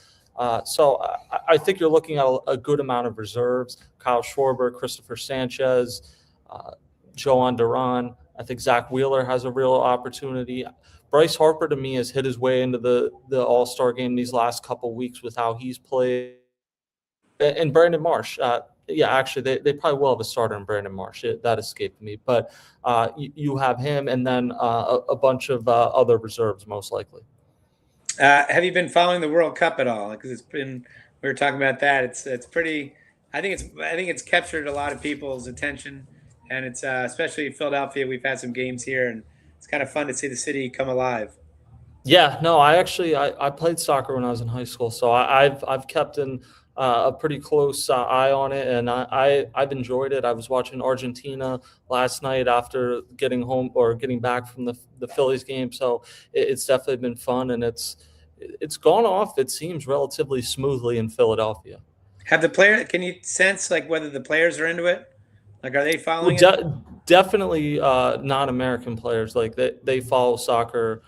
So I think you're looking at a good amount of reserves. Kyle Schwarber, Christopher Sanchez, Joan Duran. I think Zach Wheeler has a real opportunity. Bryce Harper, to me, has hit his way into the All-Star game these last couple weeks with how he's played. And Brandon Marsh. Actually, they probably will have a starter in Brandon Marsh. That escaped me. But you have him and then a bunch of other reserves, most likely. Have you been following the World Cup at all? Because we were talking about that. It's pretty. I think it's captured a lot of people's attention, and it's especially in Philadelphia. We've had some games here, and it's kind of fun to see the city come alive. Yeah, no, I played soccer when I was in high school, so I've kept in a pretty close eye on it, and I've enjoyed it. I was watching Argentina last night after getting back from the Phillies game, so it's definitely been fun, and it's gone off, it seems, relatively smoothly in Philadelphia. Have the players? Can you sense whether the players are into it? Are they following it? Definitely non-American players. They follow soccer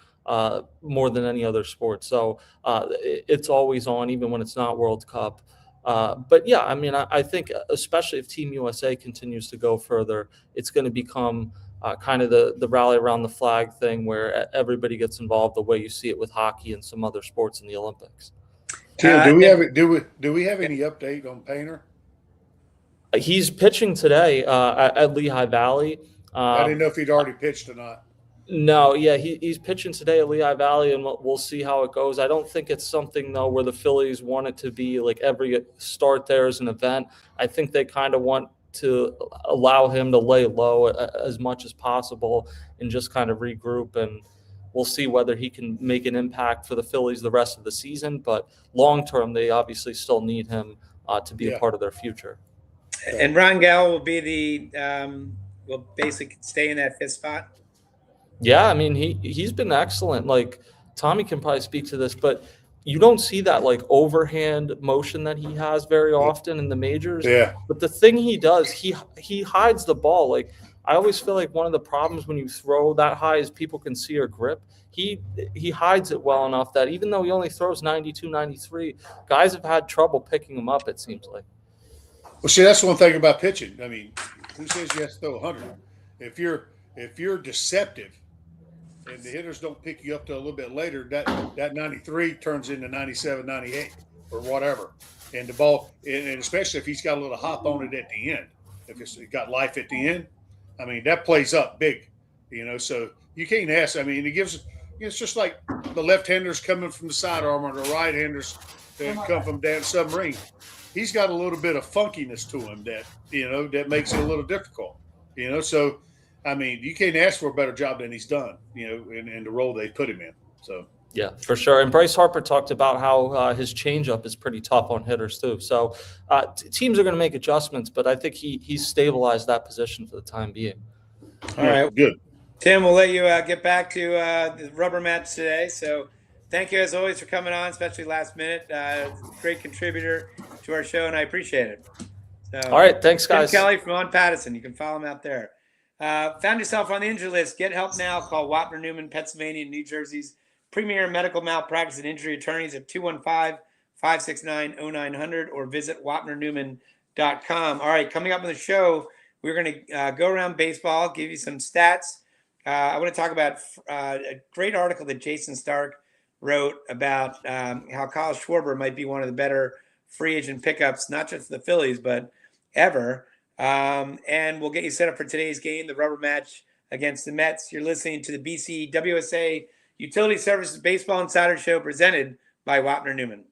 more than any other sport. So it's always on, even when it's not World Cup. But yeah, I mean, I think especially if Team USA continues to go further, it's going to become kind of the rally around the flag thing where everybody gets involved the way you see it with hockey and some other sports in the Olympics. Tim, do we have any update on Painter? He's pitching today at Lehigh Valley. I didn't know if he'd already pitched or not. No, yeah, he's pitching today at Lehigh Valley, and we'll see how it goes. I don't think it's something, though, where the Phillies want it to be every start there is an event. I think they kind of want to allow him to lay low as much as possible and just kind of regroup, and we'll see whether he can make an impact for the Phillies the rest of the season. But long-term, they obviously still need him to be a part of their future. And Rangel will be will basically stay in that 5th spot. Yeah, I mean, he's been excellent. Tommy can probably speak to this, but you don't see that overhand motion that he has very often in the majors. Yeah. But the thing he does, he hides the ball. I always feel like one of the problems when you throw that high is people can see your grip. He hides it well enough that even though he only throws 92, 93, guys have had trouble picking him up, it seems like. Well, see, that's one thing about pitching. I mean, who says you have to throw 100? If you're deceptive and the hitters don't pick you up till a little bit later, that 93 turns into 97, 98 or whatever. and the ball, and especially if he's got a little hop on it at the end, if it's got life at the end, I mean, that plays up big, so you can't ask. I mean, it's just like the left-handers coming from the sidearm or the right-handers that come from down submarine. He's got a little bit of funkiness to him that makes it a little difficult, so I mean, you can't ask for a better job than he's done, in the role they put him in. So yeah, for sure. And Bryce Harper talked about how his changeup is pretty tough on hitters too. So teams are going to make adjustments, but I think he's stabilized that position for the time being. All right, good. Tim, we'll let you get back to the rubber match today. So thank you as always for coming on, especially last minute. Great contributor to our show, and I appreciate it. So, all right, thanks, guys. Tim Kelly from On Patterson. You can follow him out there. Found yourself on the injury list. Get help now. Call Wapner, Newman, Pennsylvania, and New Jersey's premier medical malpractice and injury attorneys at 215-569-0900 or visit wapnernewman.com. All right, coming up on the show, we're going to go around baseball, give you some stats. I want to talk about a great article that Jason Stark wrote about how Kyle Schwarber might be one of the better free agent pickups, not just the Phillies, but ever. And we'll get you set up for today's game, the rubber match against the Mets. You're listening to the BCWSA Utility Services Baseball Insider Show presented by Wapner Newman.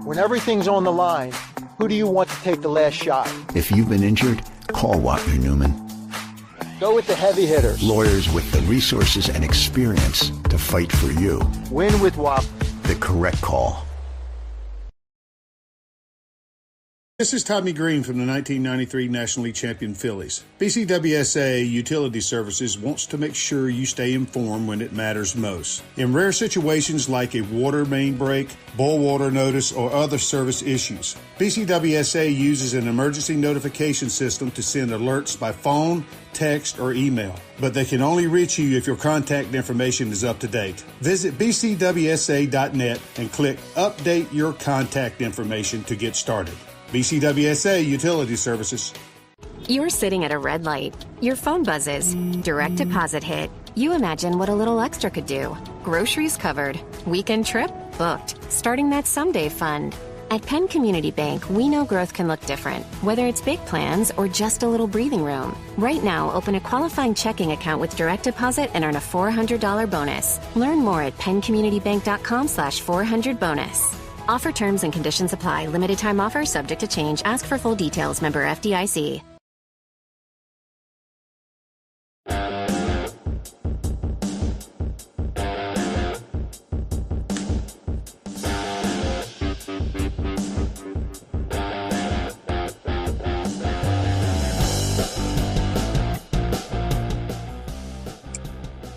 When everything's on the line, who do you want to take the last shot? If you've been injured, call Wapner Newman. Go with the heavy hitters. Lawyers with the resources and experience to fight for you. Win with Wapner. The correct call. This is Tommy Greene from the 1993 National League champion Phillies. BCWSA Utility Services wants to make sure you stay informed when it matters most. In rare situations like a water main break, boil water notice, or other service issues, BCWSA uses an emergency notification system to send alerts by phone, text, or email, but they can only reach you if your contact information is up to date. Visit bcwsa.net and click Update Your Contact Information to get started. BCWSA Utility Services. You're sitting at a red light. Your phone buzzes. Direct deposit hit. You imagine what a little extra could do. Groceries covered. Weekend trip booked. Starting that someday fund. At Penn Community Bank, we know growth can look different, whether it's big plans or just a little breathing room. Right now, open a qualifying checking account with direct deposit and earn a $400 bonus. Learn more at PennCommunityBank.com/400bonus. Offer terms and conditions apply. Limited time offer subject to change. Ask for full details. Member FDIC.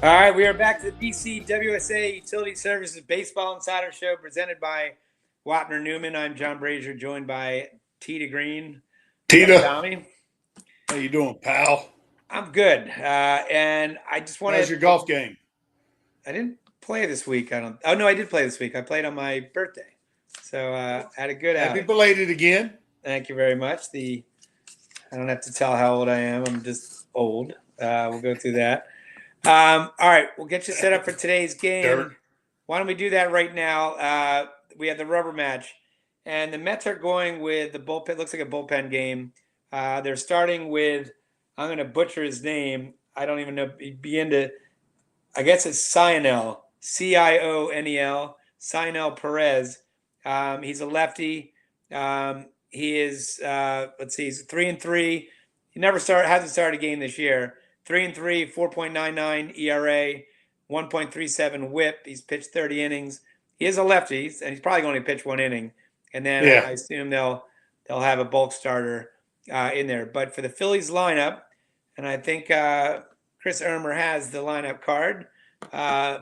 All right, we are back to the BCWSA Utility Services Baseball Insider Show presented by Wapner Newman. I'm John Brazer, joined by Tita Greene. Tita, Tommy. how you doing, pal? I'm good, and I just want to. How's your golf game? I didn't play this week. Oh no, I did play this week. I played on my birthday, so had a good Happy outing. belated again. Thank you very much. I don't have to tell how old I am. I'm just old. We'll go through that. All right, we'll get you set up for today's game. Derek. Why don't we do that right now? We have the rubber match, and the Mets are going with the bullpen. It looks like a bullpen game. They're starting with, I'm going to butcher his name. I don't even know. I guess it's Cionel, Cionel, Cionel Perez. He's a lefty. He is, he's 3-3. He hasn't started a game this year. 3-3, 4.99 ERA, 1.37 WHIP. He's pitched 30 innings. He is a lefty, and he's probably going to pitch one inning. And then I assume they'll have a bulk starter in there. But for the Phillies lineup, and I think Chris Ermer has the lineup card.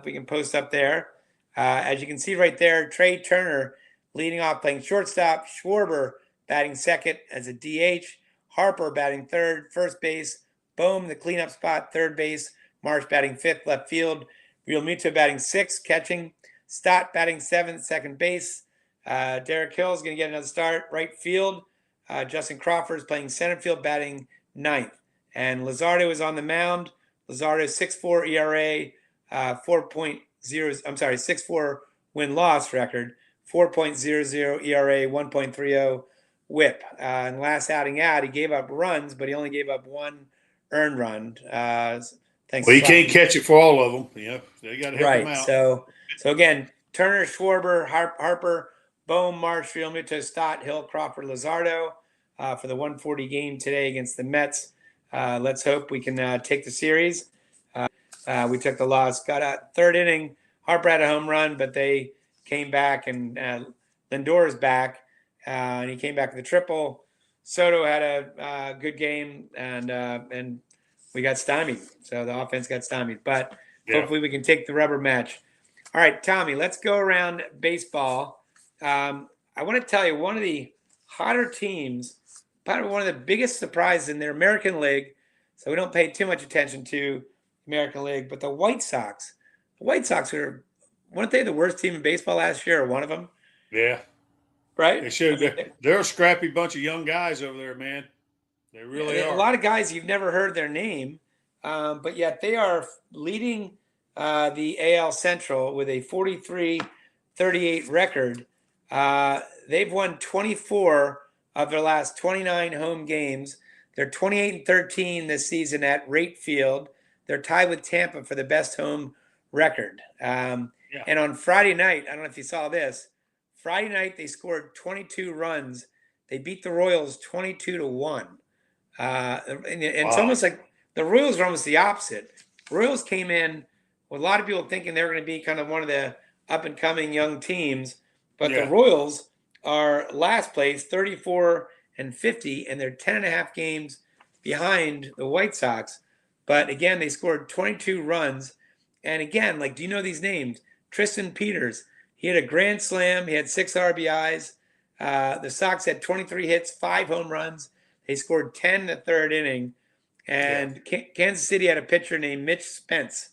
We can post up there. As you can see right there, Trey Turner leading off playing shortstop. Schwarber batting second as a DH. Harper batting third, first base. Bohm, the cleanup spot, third base. Marsh batting fifth, left field. Realmuto batting sixth, catching. Stott batting seventh, second base. Derek Hill is going to get another start, right field. Justin Crawford is playing center field, batting ninth. And Luzardo is on the mound. Luzardo 6.4 ERA, 4.0. I'm sorry, 6.4 win-loss record, 4.00 ERA, 1.30 WHIP. And last outing out, he gave up runs, but he only gave up one earned run. Thanks. Well, he can't catch it for all of them. They got to help him right. out. So again, Turner, Schwarber, Harper, Bohm, Marsh, Realmuto, Stott, Hill, Crawford, Luzardo for the 140 game today against the Mets. Let's hope we can take the series. We took the loss. Got a third inning. Harper had a home run, but they came back, and Lindor is back, and he came back with a triple. Soto had a good game, and we got stymied. So the offense got stymied. But hopefully we can take the rubber match. All right, Tommy, let's go around baseball. I want to tell you, one of the hotter teams, probably one of the biggest surprises in their American League, so we don't pay too much attention to American League, but the White Sox. The White Sox weren't they the worst team in baseball last year, or one of them? Yeah. Right? They showed they're a scrappy bunch of young guys over there, man. They really are. A lot of guys you've never heard their name, but yet they are leading the AL Central with a 43-38 record. They've won 24 of their last 29 home games. They're 28-13 this season at Rate Field. They're tied with Tampa for the best home record. And on Friday night, I don't know if you saw this. Friday night, they scored 22 runs. They beat the Royals 22-1. It's almost like the Royals are almost the opposite. Royals came in with a lot of people thinking they were going to be kind of one of the up-and-coming young teams. But the Royals are last place, 34-50, and they're 10.5 games behind the White Sox. But again, they scored 22 runs. And again, do you know these names? Tristan Peters, he had a grand slam. He had 6 RBIs. The Sox had 23 hits, 5 home runs. They scored 10 in the third inning. And Kansas City had a pitcher named Mitch Spence.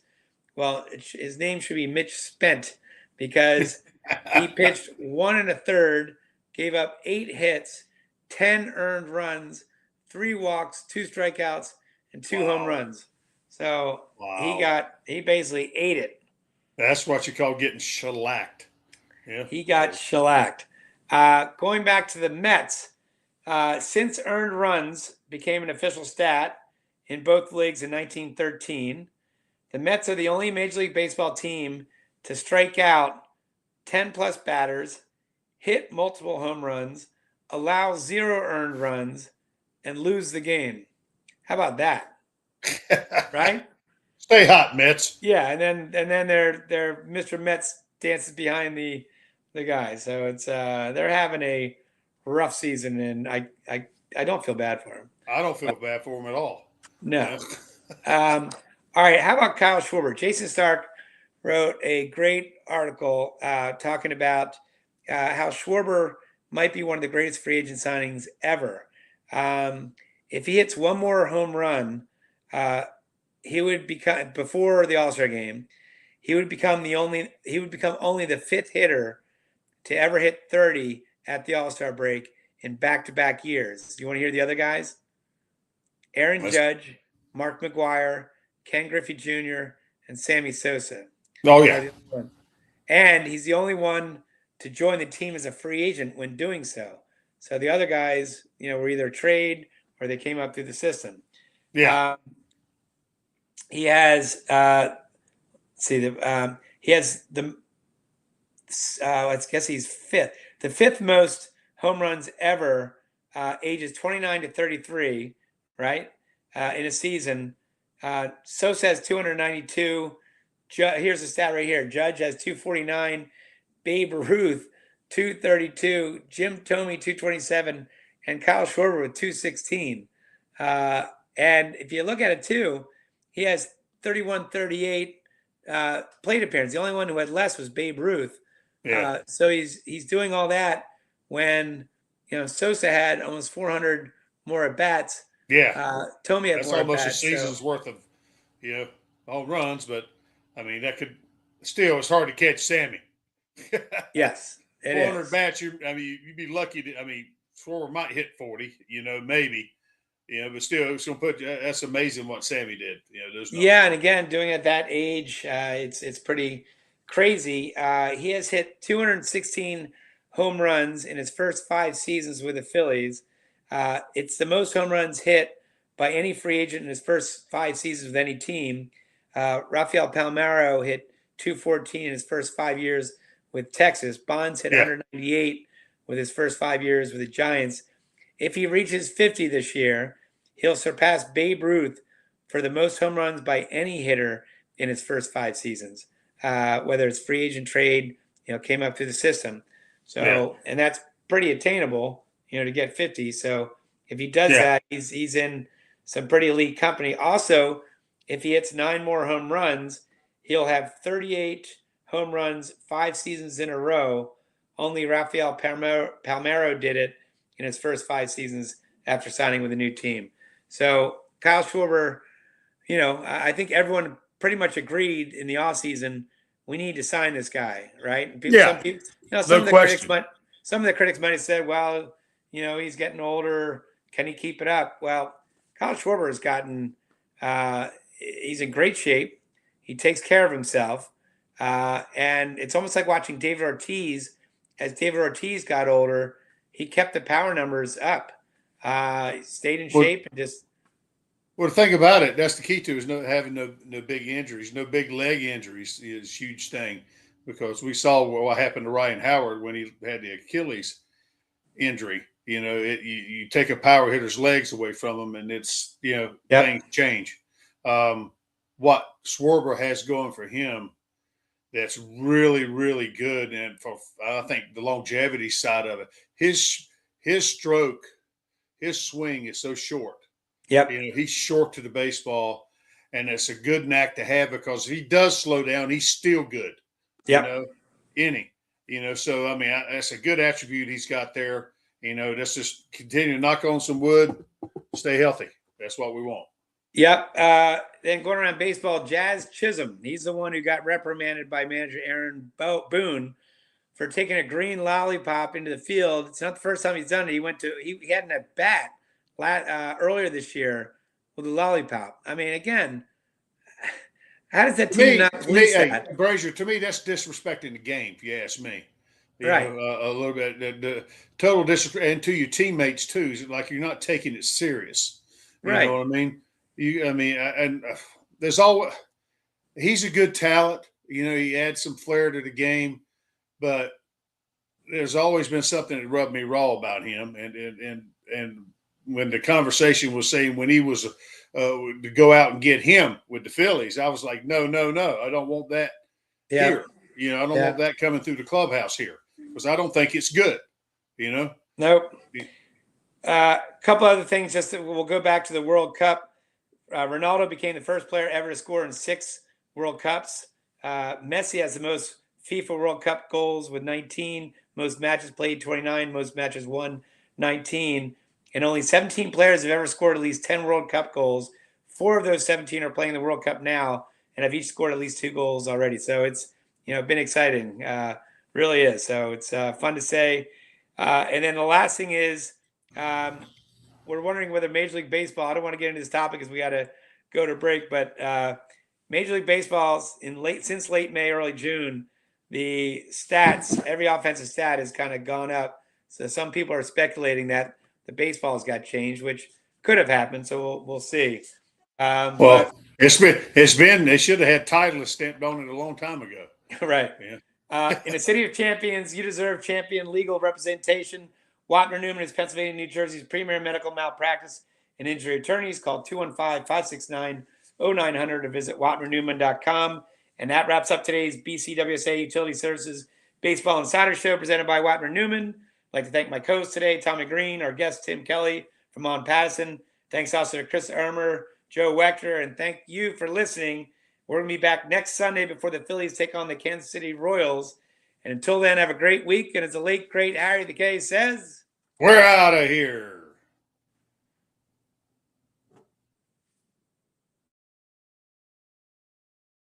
Well, his name should be Mitch Spent, because he pitched 1 1/3, gave up 8 hits, 10 earned runs, 3 walks, 2 strikeouts, and 2 home runs. So he basically ate it. That's what you call getting shellacked. Yeah. He got shellacked. Going back to the Mets, since earned runs became an official stat in both leagues in 1913, the Mets are the only Major League Baseball team to strike out 10-plus batters, hit multiple home runs, allow 0 earned runs, and lose the game. How about that? Right? Stay hot, Mets. Yeah, and then their Mr. Mets dances behind the guy. So it's they're having a rough season, and I don't feel bad for him. I don't feel bad for him at all. No. All right, how about Kyle Schwarber? Jason Stark wrote a great article talking about how Schwarber might be one of the greatest free agent signings ever. If he hits one more home run, he would become, before the All-Star game, he would become only the 5th hitter to ever hit 30 at the All-Star break in back-to-back years. Do you want to hear the other guys? Aaron Judge, Mark McGwire, Ken Griffey Jr., and Sammy Sosa. Oh, yeah. And he's the only one to join the team as a free agent when doing so. So the other guys, were either trade or they came up through the system. Yeah. He has, I guess he's 5th. The 5th most home runs ever, ages 29 to 33, right? In a season. Sosa has 292. Here's the stat right here. Judge has 249. Babe Ruth, 232. Jim Thome, 227. And Kyle Schwarber with 216. And if you look at it too, he has 31-38 plate appearances. The only one who had less was Babe Ruth. Yeah. So he's doing all that when Sosa had almost 400 more at bats. Yeah. Thome had That's more almost at-bats, a season's worth of home runs, but I mean that could still, it's hard to catch Sammy. Yes, it 400 is. bats. You'd be lucky to. Schwarber might hit 40. Maybe, But still, it's going to put. That's amazing what Sammy did. Yeah, and again, doing it at that age, it's pretty crazy. He has hit 216 home runs in his first 5 seasons with the Phillies. It's the most home runs hit by any free agent in his first 5 seasons with any team. Rafael Palmeiro hit 214 in his first 5 years with Texas. Bonds hit 198 with his first 5 years with the Giants. If he reaches 50 this year, he'll surpass Babe Ruth for the most home runs by any hitter in his first 5 seasons, whether it's free agent trade, came up through the system. So, and that's pretty attainable, to get 50. So if he does that, he's in some pretty elite company. Also, if he hits 9 more home runs, he'll have 38 home runs 5 seasons in a row. Only Rafael Palmeiro did it in his first 5 seasons after signing with a new team. So Kyle Schwarber, I think everyone pretty much agreed in the offseason, we need to sign this guy, right? Some of the critics might have said, well, he's getting older. Can he keep it up? Well, Kyle Schwarber has gotten, he's in great shape. He takes care of himself. And it's almost like watching David Ortiz. As David Ortiz got older, he kept the power numbers up. He stayed in shape and just. Well, the thing about it, that's the key to, is having no big injuries, no big leg injuries is a huge thing, because we saw what happened to Ryan Howard when he had the Achilles injury. You take a power hitter's legs away from him, and it's things change. What Schwarber has going for him, that's really, really good, and for I think the longevity side of it, his stroke, his swing is so short. Yep. He's short to the baseball, and it's a good knack to have, because if he does slow down, he's still good. Yep. So I mean, that's a good attribute he's got there. Let's just continue to knock on some wood, stay healthy. That's what we want. Yep. Then going around baseball, Jazz Chisholm. He's the one who got reprimanded by manager Aaron Boone for taking a green lollipop into the field. It's not the first time he's done it. He had an at bat earlier this year with a lollipop. I mean, again, how does that team not police that? Hey, Brazier, to me, that's disrespecting the game, if you ask me. Right. A little bit. The total disrespect, and to your teammates too. Like, you're not taking it serious. You know what I mean? There's always, he's a good talent. He adds some flair to the game, but there's always been something that rubbed me raw about him. And when the conversation was saying when he was to go out and get him with the Phillies, I was like, no, I don't want that here. I don't want that coming through the clubhouse here, because I don't think it's good. Nope. A couple other things. We'll go back to the World Cup. Ronaldo became the first player ever to score in 6 World Cups. Messi has the most FIFA World Cup goals with 19, most matches played 29, most matches won 19. And only 17 players have ever scored at least 10 World Cup goals. 4 of those 17 are playing the World Cup now and have each scored at least 2 goals already. So it's been exciting. Really is. So it's fun to say. And then the last thing is, we're wondering whether Major League Baseball, I don't want to get into this topic because we got to go to break, but Major League Baseball's since late May, early June, the stats, every offensive stat has kind of gone up. So some people are speculating that the baseball's got changed, which could have happened. So we'll see. They should have had Titleist stamped on it a long time ago. Right. Yeah. In a city of champions, you deserve champion legal representation. Wapner Newman is Pennsylvania and New Jersey's premier medical malpractice and injury attorneys. Call 215-569-0900 to visit wapnernewman.com. And that wraps up today's BCWSA Utility Services Baseball Insider Show presented by Wapner Newman. I'd like to thank my co-host today, Tommy Greene, our guest, Tim Kelly from On Patterson. Thanks also to Chris Ermer, Joe Wapner, and thank you for listening. We're going to be back next Sunday before the Phillies take on the Kansas City Royals. And until then, have a great week. And as the late, great Harry the K says, we're out of here.